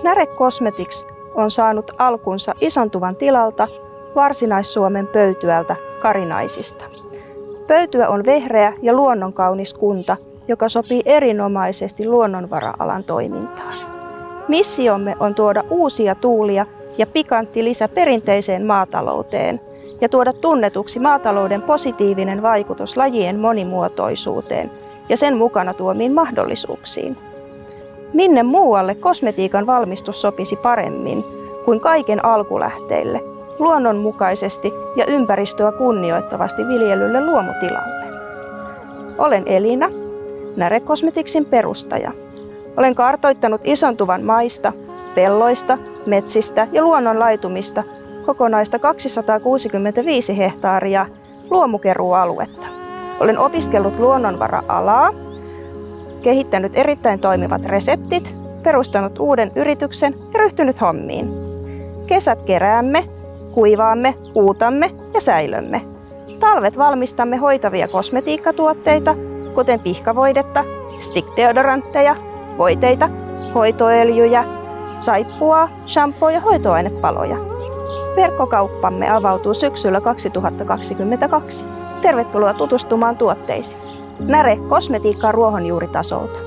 Näre Cosmetics on saanut alkunsa Isontuvan tilalta Varsinais-Suomen Pöytyältä Karinaisista. Pöytyä on vehreä ja luonnonkaunis kunta, joka sopii erinomaisesti luonnonvara-alan toimintaan. Missiomme on tuoda uusia tuulia ja pikantti lisä perinteiseen maatalouteen ja tuoda tunnetuksi maatalouden positiivinen vaikutus lajien monimuotoisuuteen ja sen mukana tuomiin mahdollisuuksiin. Minne muualle kosmetiikan valmistus sopisi paremmin kuin kaiken alkulähteille, luonnonmukaisesti ja ympäristöä kunnioittavasti viljelylle luomutilalle. Olen Elina, Näre Cosmeticsin perustaja. Olen kartoittanut Isontuvan maista, pelloista, metsistä ja luonnonlaitumista kokonaista 265 hehtaaria luomukeruualuetta. Olen opiskellut luonnonvara-alaa, kehittänyt erittäin toimivat reseptit, perustanut uuden yrityksen ja ryhtynyt hommiin. Kesät keräämme, kuivaamme, uutamme ja säilömme. Talvet valmistamme hoitavia kosmetiikkatuotteita, kuten pihkavoidetta, stick-deodorantteja, voiteita, hoitoöljyjä, saippua, shampoo- ja hoitoainepaloja. Verkkokauppamme avautuu syksyllä 2022. Tervetuloa tutustumaan tuotteisiin. Näre Kosmetiikkaa ruohonjuuritasolta.